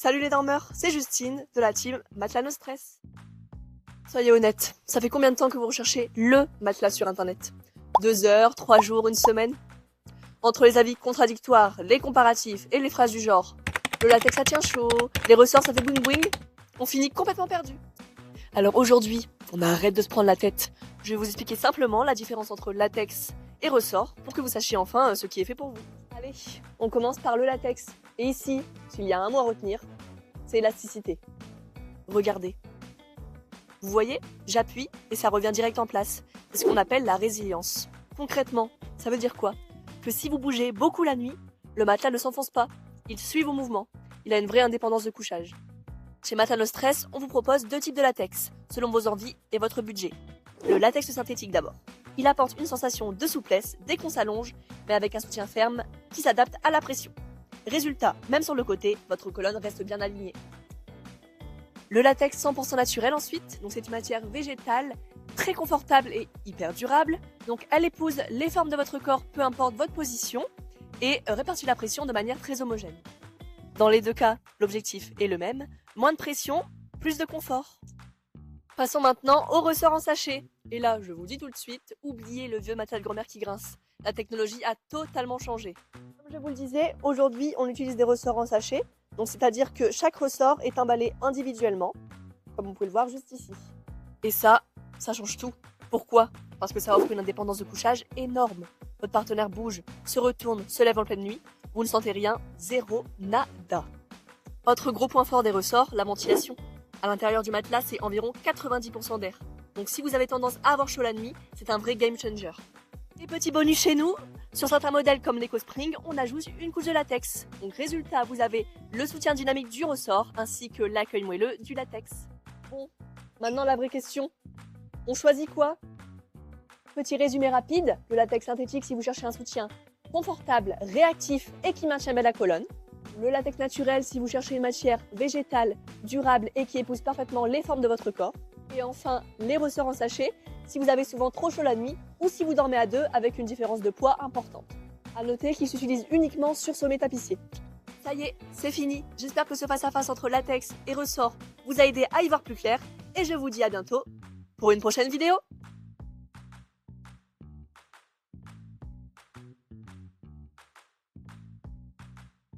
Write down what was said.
Salut les dormeurs, c'est Justine de la team Matelas No Stress. Soyez honnêtes, ça fait combien de temps que vous recherchez le matelas sur internet? 2 heures, 3 jours, une semaine? Entre les avis contradictoires, les comparatifs et les phrases du genre le latex ça tient chaud, les ressorts ça fait boing boing, on finit complètement perdu. Alors aujourd'hui, on arrête de se prendre la tête. Je vais vous expliquer simplement la différence entre latex et ressort pour que vous sachiez enfin ce qui est fait pour vous. Allez, on commence par le latex. Et ici, s'il y a un mot à retenir, c'est élasticité. Regardez. Vous voyez, j'appuie et ça revient direct en place. C'est ce qu'on appelle la résilience. Concrètement, ça veut dire quoi? Que si vous bougez beaucoup la nuit, le matelas ne s'enfonce pas. Il suit vos mouvements. Il a une vraie indépendance de couchage. Chez Matelas No Stress, on vous propose 2 types de latex, selon vos envies et votre budget. Le latex synthétique d'abord. Il apporte une sensation de souplesse dès qu'on s'allonge, mais avec un soutien ferme qui s'adapte à la pression. Résultat, même sur le côté, votre colonne reste bien alignée. Le latex 100% naturel ensuite, donc c'est une matière végétale, très confortable et hyper durable. Donc elle épouse les formes de votre corps, peu importe votre position, et répartit la pression de manière très homogène. Dans les 2 cas, l'objectif est le même, moins de pression, plus de confort. Passons maintenant au ressort en sachet. Et là, je vous dis tout de suite, oubliez le vieux matelas de grand-mère qui grince. La technologie a totalement changé. Comme je vous le disais, aujourd'hui, on utilise des ressorts en sachet. Donc c'est-à-dire que chaque ressort est emballé individuellement, comme vous pouvez le voir juste ici. Et ça change tout. Pourquoi? Parce que ça offre une indépendance de couchage énorme. Votre partenaire bouge, se retourne, se lève en pleine nuit. Vous ne sentez rien, zéro, nada. Autre gros point fort des ressorts, la ventilation. À l'intérieur du matelas, c'est environ 90% d'air. Donc si vous avez tendance à avoir chaud la nuit, c'est un vrai game changer. Et petit bonus chez nous, sur certains modèles comme l'EcoSpring, on ajoute une couche de latex. Donc résultat, vous avez le soutien dynamique du ressort ainsi que l'accueil moelleux du latex. Bon, maintenant la vraie question, on choisit quoi? Petit résumé rapide, le latex synthétique si vous cherchez un soutien confortable, réactif et qui maintient bien la colonne. Le latex naturel si vous cherchez une matière végétale, durable et qui épouse parfaitement les formes de votre corps. Et enfin, les ressorts en sachet si vous avez souvent trop chaud la nuit ou si vous dormez à 2 avec une différence de poids importante. A noter qu'ils s'utilisent uniquement sur sommet tapissier. Ça y est, c'est fini. J'espère que ce face-à-face entre latex et ressort vous a aidé à y voir plus clair et je vous dis à bientôt pour une prochaine vidéo.